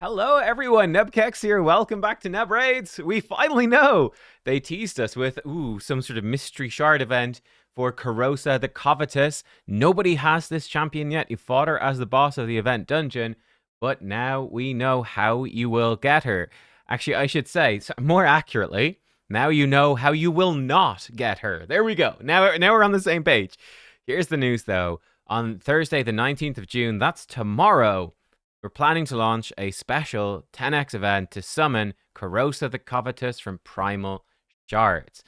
Hello, everyone. Nubkeks here. Welcome back to Nub Raids. We finally know. They teased us with, some sort of mystery shard event for Kurosa the Covetous. Nobody has this champion yet. You fought her as the boss of the event dungeon, but now we know how you will get her. Actually, I should say, more accurately, now you know how you will not get her. There we go. Now we're on the same page. Here's the news, though. On Thursday, the 19th of June, that's tomorrow, we're planning to launch a special 10x event to summon Kurosa the Covetous from Primal Shards.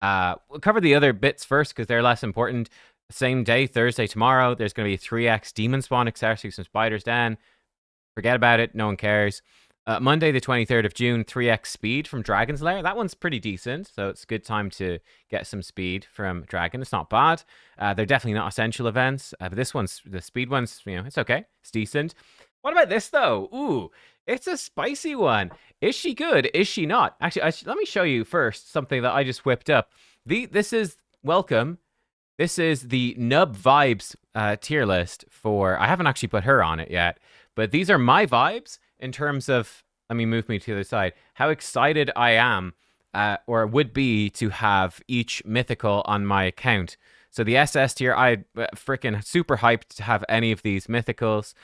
We'll cover the other bits first because they're less important. Same day, Thursday, tomorrow, there's going to be a 3x Demon Spawn accessory, some Spiders Den. Forget about it, no one cares. Monday, the 23rd of June, 3x Speed from Dragon's Lair. That one's pretty decent, so it's a good time to get some speed from Dragon. It's not bad. They're definitely not essential events, but this one's, the speed one's, it's okay. It's decent. What about this, though? Ooh, it's a spicy one. Is she good? Is she not? Actually, let me show you first something that I just whipped up. This is, welcome. This is the Nub Vibes tier list for, I haven't actually put her on it yet, but these are my vibes in terms of, let me move me to the other side, how excited I am or would be to have each mythical on my account. So the SS tier, I freaking super hyped to have any of these mythicals.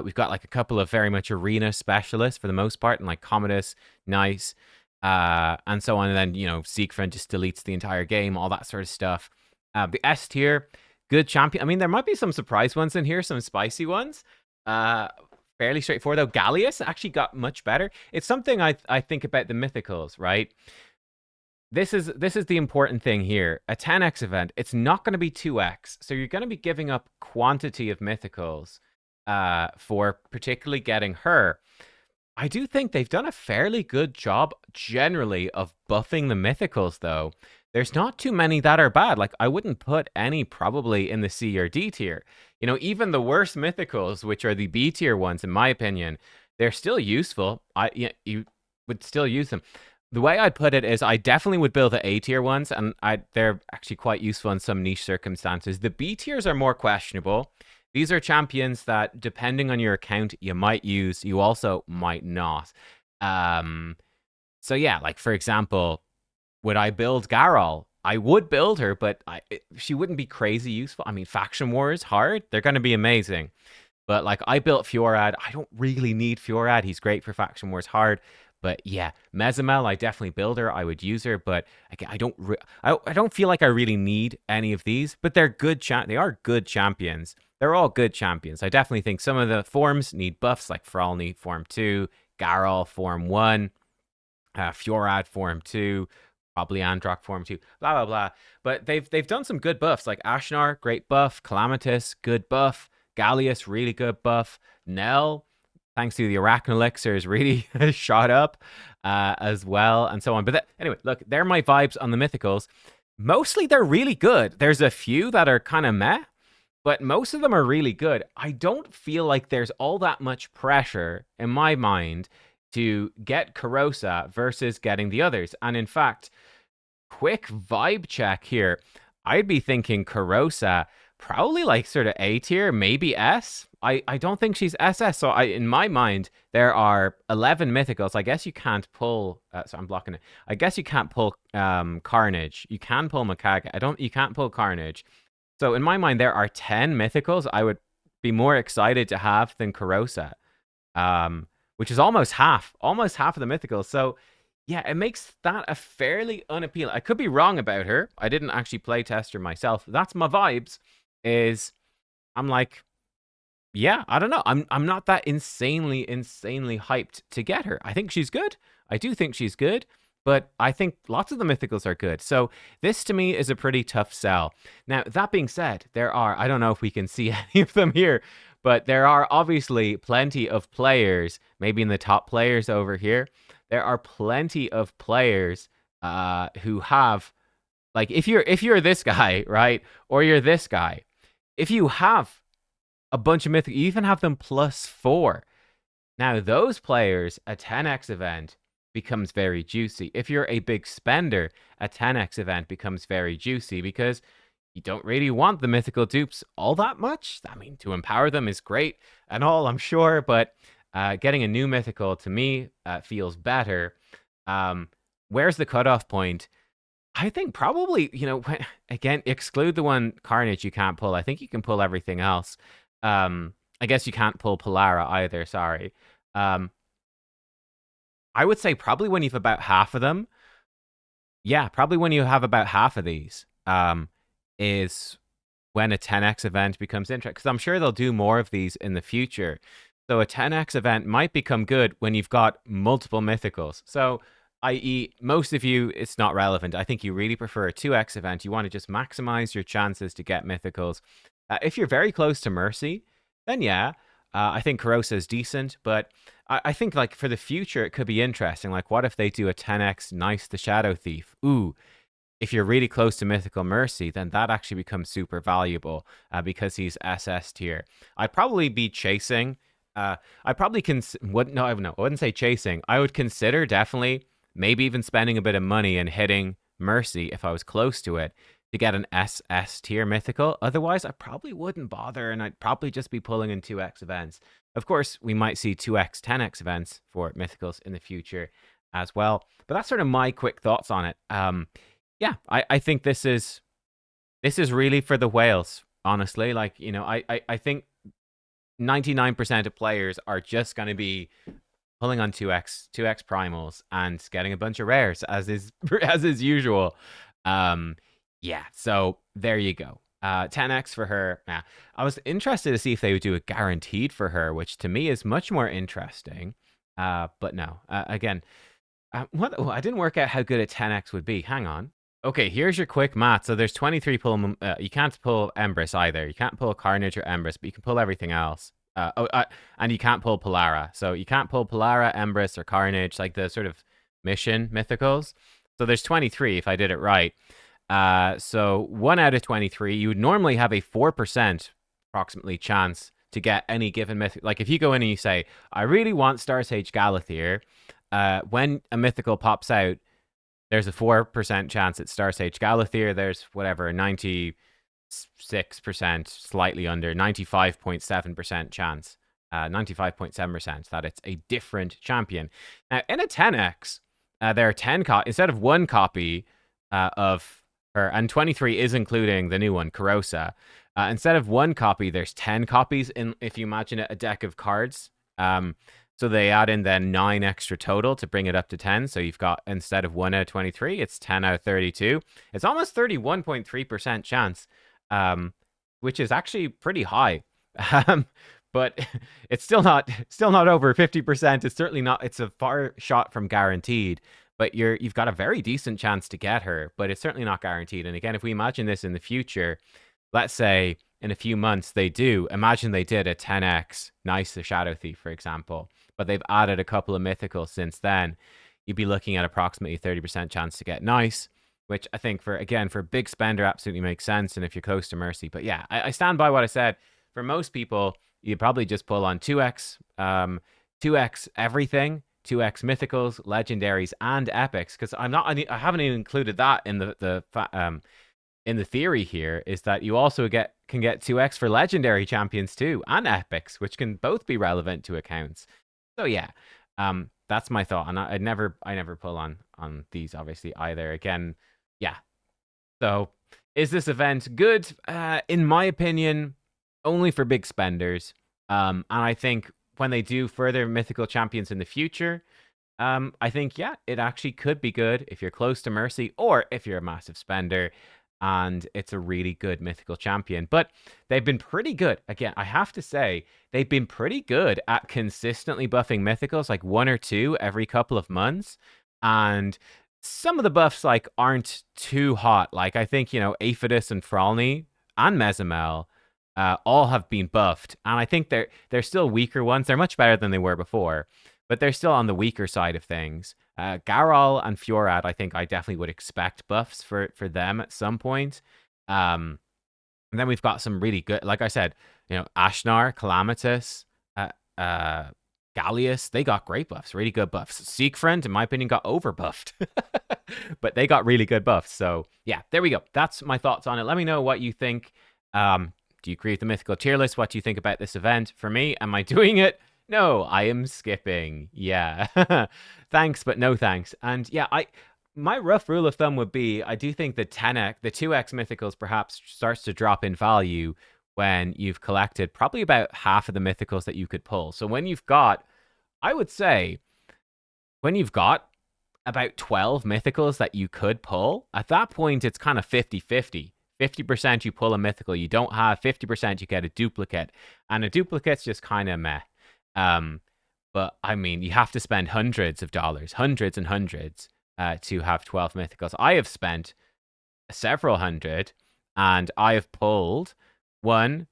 We've got like a couple of very much arena specialists for the most part, and like Commodus, Nice, and so on. And then, Siegfried just deletes the entire game, all that sort of stuff. The S tier, good champion. I mean, there might be some surprise ones in here, some spicy ones. Fairly straightforward, though. Gallius actually got much better. It's something I think about the mythicals, right? This is the important thing here. A 10x event, it's not going to be 2x. So you're going to be giving up quantity of mythicals for particularly getting her. I do think they've done a fairly good job generally of buffing the mythicals, though. There's not too many that are bad. Like, I wouldn't put any probably in the C or D tier. Even the worst mythicals, which are the B tier ones, in my opinion, they're still useful. You would still use them. The way I'd put it is I definitely would build the A tier ones, and they're actually quite useful in some niche circumstances. The B tiers are more questionable. These are champions that, depending on your account, you might use, you also might not. So yeah, like for example, would I build Garol? I would build her, but she wouldn't be crazy useful. I mean, Faction Wars, hard. They're going to be amazing. But like I built Fiorad. I don't really need Fiorad. He's great for Faction Wars, hard. But yeah, Mezamel, I definitely build her. I would use her, but again, I don't feel like I really need any of these. But they're good. They are good champions. They're all good champions. I definitely think some of the forms need buffs, like Fralny Form 2, Garol Form 1, Fiorad Form 2, probably Androck Form 2, blah, blah, blah. But they've done some good buffs, like Ashnar, great buff, Calamitous, good buff, Gallius, really good buff, Nell, thanks to the Arachne Elixir, is really shot up as well, and so on. But anyway, look, they're my vibes on the mythicals. Mostly they're really good. There's a few that are kind of meh, but most of them are really good. I don't feel like there's all that much pressure in my mind to get Kurosa versus getting the others. And in fact, quick vibe check here. I'd be thinking Kurosa probably like sort of A tier, maybe S. I don't think she's SS. So in my mind, there are 11 mythicals. I guess you can't pull. So I'm blocking it. I guess you can't pull Carnage. You can pull Makaga. You can't pull Carnage. So in my mind, there are 10 mythicals I would be more excited to have than Kurosa, which is almost half of the mythicals. So yeah, it makes that a fairly unappealing. I could be wrong about her. I didn't actually play test her myself. That's my vibes. I'm like, yeah, I don't know. I'm not that insanely hyped to get her. I think she's good. I do think she's good. But I think lots of the mythicals are good. So this to me is a pretty tough sell. Now, that being said, I don't know if we can see any of them here, but there are obviously plenty of players, maybe in the top players over here, there are plenty of players who have, like, if you're this guy, right, or you're this guy, if you have a bunch of mythicals, you even have them +4. Now, those players, a 10x event becomes very juicy. If you're a big spender, a 10x event becomes very juicy because you don't really want the mythical dupes all that much. I mean, to empower them is great and all, I'm sure, but Getting a new mythical to me feels better. Um, where's the cutoff point? I think probably, again, exclude the one Carnage you can't pull. I think you can pull everything else. I guess you can't pull Polara either, sorry. I would say probably when you've about half of them. Yeah, probably when you have about half of these, is when a 10x event becomes interesting. Because I'm sure they'll do more of these in the future. So a 10x event might become good when you've got multiple mythicals. So, i.e., most of you, it's not relevant. I think you really prefer a 2x event. You want to just maximize your chances to get mythicals. If you're very close to Mercy, then yeah, I think Kurosa is decent. But I think like for the future, it could be interesting. Like, what if they do a 10x Nice the Shadow Thief? Ooh, if you're really close to Mythical Mercy, then that actually becomes super valuable because he's SS tier. I'd probably be chasing. I probably I wouldn't say chasing. I would consider definitely maybe even spending a bit of money and hitting Mercy if I was close to it to get an SS tier mythical. Otherwise, I probably wouldn't bother, and I'd probably just be pulling in 2x events. Of course, we might see 2x, 10x events for mythicals in the future as well. But that's sort of my quick thoughts on it. Yeah, I think this is really for the whales, honestly. Like, I think 99% of players are just going to be pulling on 2x primals and getting a bunch of rares as is as is usual. Yeah, so there you go. 10x for her. Yeah, I was interested to see if they would do a guaranteed for her, which to me is much more interesting. But no, again, what I didn't work out how good a 10x would be. Hang on. Okay, here's your quick math. So there's 23 pull. You can't pull Empress either. You can't pull Carnage or Empress, but you can pull everything else. And you can't pull Polara. So you can't pull Polara, Empress, or Carnage, like the sort of mission mythicals. So there's 23 if I did it right. So 1 out of 23, you would normally have a 4% approximately chance to get any given mythic. Like if you go in and you say, I really want Star Sage Galathir, when a mythical pops out, there's a 4% chance it's Star Sage Galathir. There's whatever, 96%, slightly under, 95.7% chance, 95.7% that it's a different champion. Now, in a 10x, there are 10 instead of one copy of her, and 23 is including the new one, Kurosa. Instead of one copy, there's 10 copies in, if you imagine it, a deck of cards. So they add in then 9 extra total to bring it up to 10. So you've got, instead of 1 out of 23, it's 10 out of 32. It's almost 31.3% chance, which is actually pretty high. But it's still not over 50%. It's certainly not, it's a far shot from guaranteed. But you've got a very decent chance to get her, but it's certainly not guaranteed. And again, if we imagine this in the future, let's say in a few months imagine they did a 10x Nice the Shadow Thief, for example, but they've added a couple of mythicals since then, you'd be looking at approximately 30% chance to get Nice, which I think for big spender absolutely makes sense, and if you're close to Mercy. But yeah, I stand by what I said. For most people, you'd probably just pull on 2x, 2x everything, 2x mythicals, legendaries, and epics, because I haven't even included that in the theory here, is that you also can get 2x for legendary champions too, and epics, which can both be relevant to accounts. So yeah, that's my thought, and I never pull on these obviously either. Again, yeah. So is this event good? In my opinion, only for big spenders. And I think when they do further mythical champions in the future, I think yeah, it actually could be good if you're close to Mercy or if you're a massive spender and it's a really good mythical champion. But they've been pretty good. Again, I have to say, they've been pretty good at consistently buffing mythicals, like 1 or 2 every couple of months. And some of the buffs like aren't too hot. Like I think, Aphodus and Fralny and Mezimel all have been buffed. And I think they're still weaker ones. They're much better than they were before, but they're still on the weaker side of things. Garol and Fjorad, I think I definitely would expect buffs for them at some point. And then we've got some really good, like I said, Ashnar, Calamitous, Gallius, they got great buffs, really good buffs. Siegfried, in my opinion, got overbuffed, but they got really good buffs. So yeah, there we go. That's my thoughts on it. Let me know what you think. Do you agree with the mythical tier list? What do you think about this event? For me, am I doing it? No, I am skipping. Yeah. Thanks, but no thanks. And yeah, my rough rule of thumb would be I do think the 10x, the 2x mythicals perhaps starts to drop in value when you've collected probably about half of the mythicals that you could pull. So when you've got, I would say, when you've got about 12 mythicals that you could pull, at that point it's kind of 50-50. 50% you pull a mythical you don't have, 50% you get a duplicate. And a duplicate's just kind of meh. Um, but I mean, you have to spend hundreds of dollars, hundreds and hundreds, to have 12 mythicals. I have spent several hundred, and I have pulled one,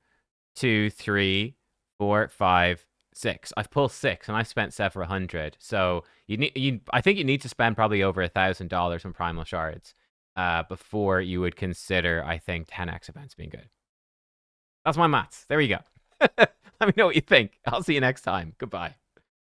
two, three, four, five, six. I've pulled six, and I've spent several hundred. So I think you need to spend probably over $1,000 on primal shards, before you would consider, I think, 10x events being good. That's my maths. There you go. Let me know what you think. I'll see you next time. Goodbye.